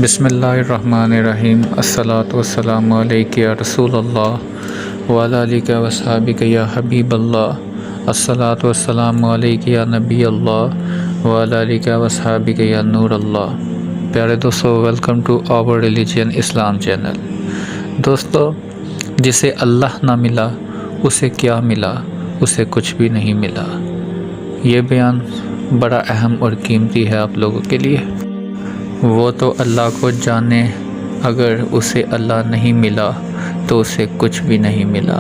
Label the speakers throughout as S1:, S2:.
S1: بسم اللہ الرحمن الرحیم۔ الصلاۃ والسلام علیک یا رسول اللہ وعلی آلک وصحابک یا حبیب اللہ۔ الصلاۃ والسلام علیک یا نبی اللہ وعلی آلک وصحابک یا نور اللہ۔ پیارے دوستو، welcome to our religion Islam channel. دوستو، جسے اللہ نہ ملا اسے کیا ملا؟ اسے کچھ بھی نہیں ملا۔ یہ بیان بڑا اہم اور قیمتی ہے آپ لوگوں کے لیے۔ وہ تو اللہ کو جانے، اگر اسے اللہ نہیں ملا تو اسے کچھ بھی نہیں ملا۔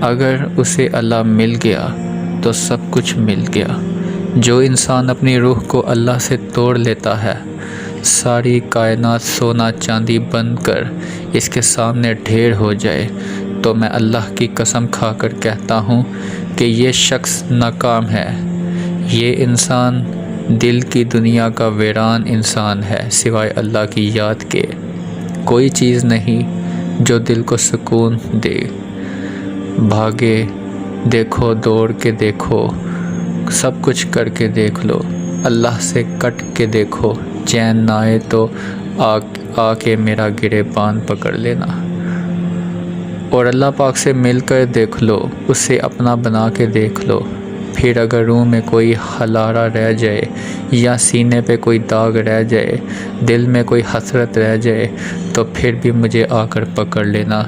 S1: اگر اسے اللہ مل گیا تو سب کچھ مل گیا۔ جو انسان اپنی روح کو اللہ سے توڑ لیتا ہے، ساری کائنات سونا چاندی بن کر اس کے سامنے ڈھیر ہو جائے، تو میں اللہ کی قسم کھا کر کہتا ہوں کہ یہ شخص ناکام ہے۔ یہ انسان دل کی دنیا کا ویران انسان ہے، سوائے اللہ کی یاد کے کوئی چیز نہیں جو دل کو سکون دے۔ بھاگے دیکھو، دوڑ کے دیکھو، سب کچھ کر کے دیکھ لو، اللہ سے کٹ کے دیکھو، چین نہ آئے تو آ کے میرا گریبان پکڑ لینا۔ اور اللہ پاک سے مل کر دیکھ لو، اسے اپنا بنا کے دیکھ لو۔ پھر اگر روح میں کوئی خلارہ رہ جائے یا سینے پہ کوئی داغ رہ جائے، دل میں کوئی حسرت رہ جائے، تو پھر بھی مجھے آ کر پکڑ لینا۔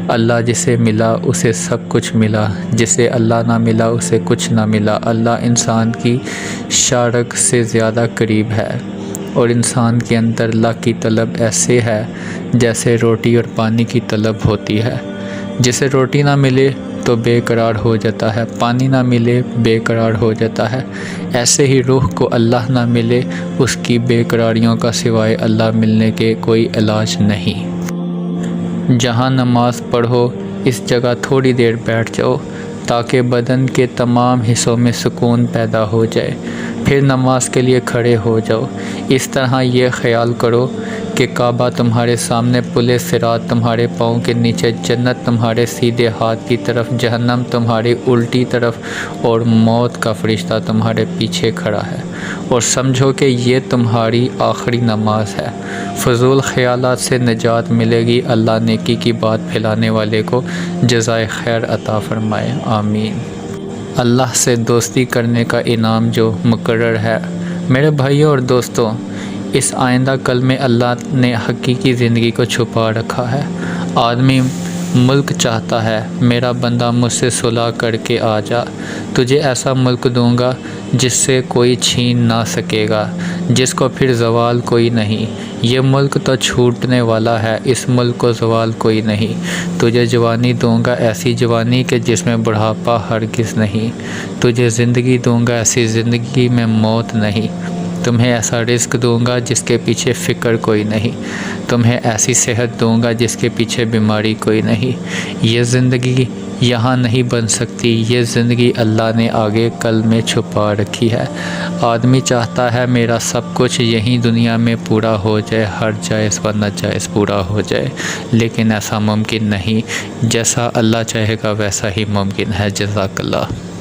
S1: اللہ جسے ملا اسے سب کچھ ملا، جسے اللہ نہ ملا اسے کچھ نہ ملا۔ اللہ انسان کی شارک سے زیادہ قریب ہے، اور انسان کے اندر اللہ کی طلب ایسے ہے جیسے روٹی اور پانی کی طلب ہوتی ہے۔ جسے روٹی نہ ملے تو بے قرار ہو جاتا ہے، پانی نہ ملے بے قرار ہو جاتا ہے۔ ایسے ہی روح کو اللہ نہ ملے، اس کی بے قراریوں کا سوائے اللہ ملنے کے کوئی علاج نہیں۔ جہاں نماز پڑھو اس جگہ تھوڑی دیر بیٹھ جاؤ، تاکہ بدن کے تمام حصوں میں سکون پیدا ہو جائے، پھر نماز کے لیے کھڑے ہو جاؤ۔ اس طرح یہ خیال کرو کہ کعبہ تمہارے سامنے، پل صراط تمہارے پاؤں کے نیچے، جنت تمہارے سیدھے ہاتھ کی طرف، جہنم تمہاری الٹی طرف، اور موت کا فرشتہ تمہارے پیچھے کھڑا ہے۔ اور سمجھو کہ یہ تمہاری آخری نماز ہے۔ فضول خیالات سے نجات ملے گی۔ اللہ نیکی کی بات پھیلانے والے کو جزائے خیر عطا فرمائے، آمین۔ اللہ سے دوستی کرنے کا انعام جو مقرر ہے۔ میرے بھائیوں اور دوستوں، اس آئندہ کل میں اللہ نے حقیقی زندگی کو چھپا رکھا ہے۔ آدمی ملک چاہتا ہے، میرا بندہ مجھ سے صلح کر کے آ جا، تجھے ایسا ملک دوں گا جس سے کوئی چھین نہ سکے گا، جس کو پھر زوال کوئی نہیں۔ یہ ملک تو چھوٹنے والا ہے، اس ملک کو زوال کوئی نہیں۔ تجھے جوانی دوں گا، ایسی جوانی کہ جس میں بڑھاپا ہرگز نہیں۔ تجھے زندگی دوں گا، ایسی زندگی میں موت نہیں۔ تمہیں ایسا رزق دوں گا جس کے پیچھے فکر کوئی نہیں۔ تمہیں ایسی صحت دوں گا جس کے پیچھے بیماری کوئی نہیں۔ یہ زندگی یہاں نہیں بن سکتی، یہ زندگی اللہ نے آگے کل میں چھپا رکھی ہے۔ آدمی چاہتا ہے میرا سب کچھ یہیں دنیا میں پورا ہو جائے، ہر جائز و ناجائز پورا ہو جائے، لیکن ایسا ممکن نہیں۔ جیسا اللہ چاہے گا ویسا ہی ممکن ہے۔ جزاک اللہ۔